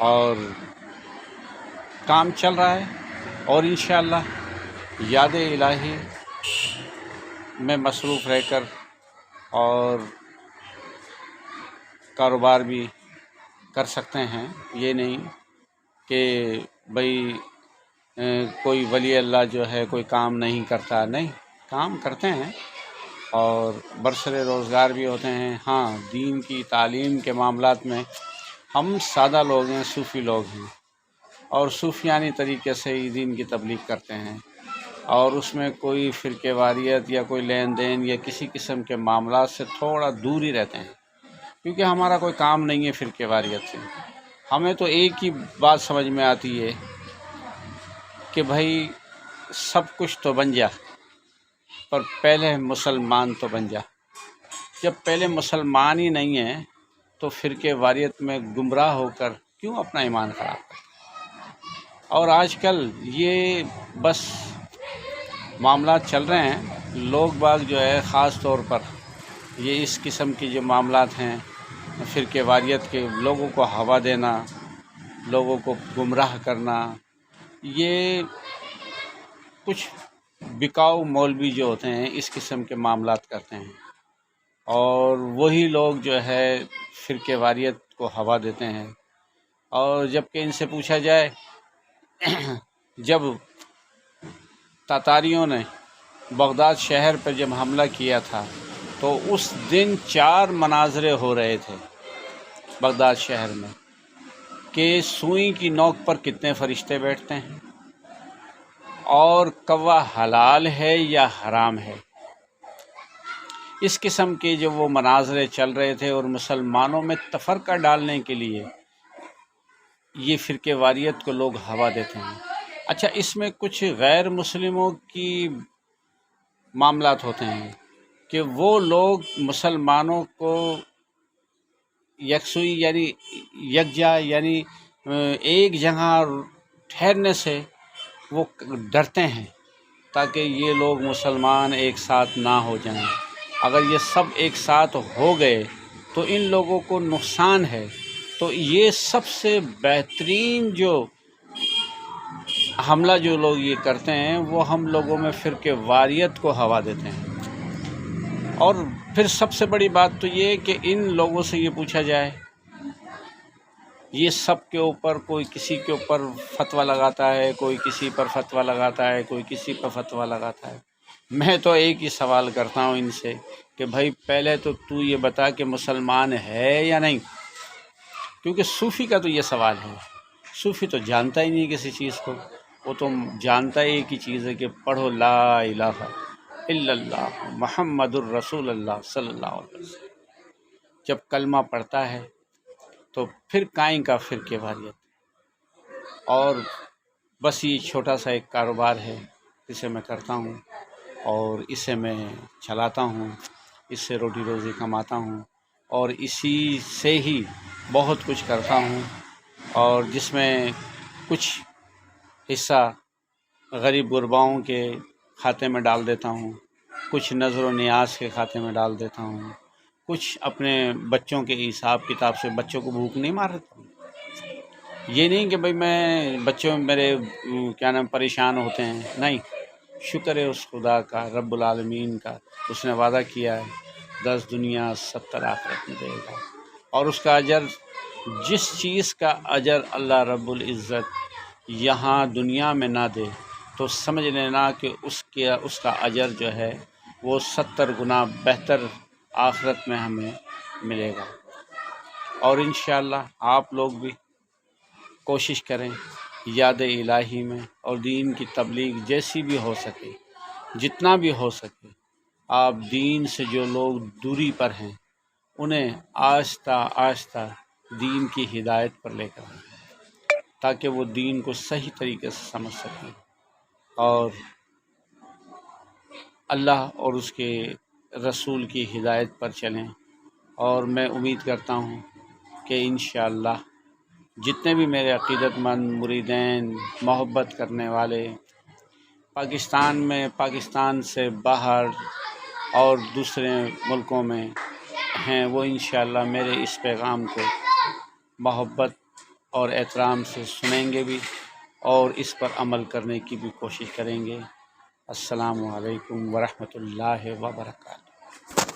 اور کام چل رہا ہے، اور انشاءاللہ یاد الہی میں مصروف رہ کر اور کاروبار بھی کر سکتے ہیں۔ یہ نہیں کہ بھئی کوئی ولی اللہ جو ہے کوئی کام نہیں کرتا، نہیں، کام کرتے ہیں اور برسر روزگار بھی ہوتے ہیں۔ ہاں، دین کی تعلیم کے معاملات میں ہم سادہ لوگ ہیں، صوفی لوگ ہیں، اور صوفیانی طریقے سے ہی دین کی تبلیغ کرتے ہیں، اور اس میں کوئی فرقے واریت یا کوئی لین دین یا کسی قسم کے معاملات سے تھوڑا دور ہی رہتے ہیں، کیونکہ ہمارا کوئی کام نہیں ہے فرقے واریت سے۔ ہمیں تو ایک ہی بات سمجھ میں آتی ہے کہ بھائی سب کچھ تو بن جا، پر پہلے مسلمان تو بن جا۔ جب پہلے مسلمان ہی نہیں ہیں تو فرقے واریت میں گمراہ ہو کر کیوں اپنا ایمان خراب کرتے؟ اور آج کل یہ بس معاملات چل رہے ہیں، لوگ باغ جو ہے خاص طور پر یہ اس قسم کی جو معاملات ہیں فرقے واریت کے، لوگوں کو ہوا دینا، لوگوں کو گمراہ کرنا، یہ کچھ بکاؤ مولوی جو ہوتے ہیں اس قسم کے معاملات کرتے ہیں، اور وہی لوگ جو ہے فرقے واریت کو ہوا دیتے ہیں۔ اور جب کہ ان سے پوچھا جائے، جب تاتاریوں نے بغداد شہر پر جب حملہ کیا تھا تو اس دن 4 مناظرے ہو رہے تھے بغداد شہر میں کہ سوئی کی نوک پر کتنے فرشتے بیٹھتے ہیں، اور کوا حلال ہے یا حرام ہے۔ اس قسم کے جو وہ مناظرے چل رہے تھے، اور مسلمانوں میں تفرقہ ڈالنے کے لیے یہ فرقے واریت کو لوگ ہوا دیتے ہیں۔ اچھا، اس میں کچھ غیر مسلموں کی معاملات ہوتے ہیں کہ وہ لوگ مسلمانوں کو یکسوئی یعنی یکجا یعنی ایک جگہ ٹھہرنے سے وہ ڈرتے ہیں تاکہ یہ لوگ مسلمان ایک ساتھ نہ ہو جائیں۔ اگر یہ سب ایک ساتھ ہو گئے تو ان لوگوں کو نقصان ہے۔ تو یہ سب سے بہترین جو حملہ جو لوگ یہ کرتے ہیں وہ ہم لوگوں میں فرقے واریت کو ہوا دیتے ہیں۔ اور پھر سب سے بڑی بات تو یہ کہ ان لوگوں سے یہ پوچھا جائے، یہ سب کے اوپر کوئی کسی کے اوپر فتویٰ لگاتا ہے، کوئی کسی پر فتویٰ لگاتا ہے، کوئی کسی پر فتویٰ لگاتا ہے۔ میں تو ایک ہی سوال کرتا ہوں ان سے کہ بھائی پہلے تو یہ بتا کہ مسلمان ہے یا نہیں، کیونکہ صوفی کا تو یہ سوال ہے۔ صوفی تو جانتا ہی نہیں کسی چیز کو، وہ تو جانتا ہی ایک ہی چیز ہے کہ پڑھو لا الہ الا اللہ محمد الرسول اللہ صلی اللہ علیہ وسلم۔ جب کلمہ پڑھتا ہے تو پھر کائیں کا فرقے واریت۔ اور بس یہ چھوٹا سا ایک کاروبار ہے جسے میں کرتا ہوں، اور اسے میں چلاتا ہوں، اس سے روٹی روزی کماتا ہوں، اور اسی سے ہی بہت کچھ کرتا ہوں، اور جس میں کچھ حصہ غریب غرباؤں کے کھاتے میں ڈال دیتا ہوں، کچھ نظر و نیاز کے کھاتے میں ڈال دیتا ہوں، کچھ اپنے بچوں کے حساب کتاب سے بچوں کو بھوک نہیں مار دیتا ہوں۔ یہ نہیں کہ بھئی میں بچوں میرے کیا نام پریشان ہوتے ہیں، نہیں، شکر ہے اس خدا کا رب العالمین کا، اس نے وعدہ کیا ہے 10 دنیا 70 آخرت میں دے گا، اور اس کا اجر، جس چیز کا اجر اللہ رب العزت یہاں دنیا میں نہ دے تو سمجھ لینا کہ اس کا اجر جو ہے وہ 70 گنا بہتر آخرت میں ہمیں ملے گا۔ اور انشاءاللہ آپ لوگ بھی کوشش کریں یاد الہی میں، اور دین کی تبلیغ جیسی بھی ہو سکے، جتنا بھی ہو سکے، آپ دین سے جو لوگ دوری پر ہیں انہیں آہستہ آہستہ دین کی ہدایت پر لے کر آئیں، تاکہ وہ دین کو صحیح طریقے سے سمجھ سکیں اور اللہ اور اس کے رسول کی ہدایت پر چلیں۔ اور میں امید کرتا ہوں کہ انشاءاللہ جتنے بھی میرے عقیدت مند مریدین، محبت کرنے والے پاکستان میں، پاکستان سے باہر اور دوسرے ملکوں میں ہیں، وہ انشاءاللہ میرے اس پیغام کو محبت اور احترام سے سنیں گے بھی اور اس پر عمل کرنے کی بھی کوشش کریں گے۔ السلام علیکم ورحمۃ اللہ وبرکاتہ۔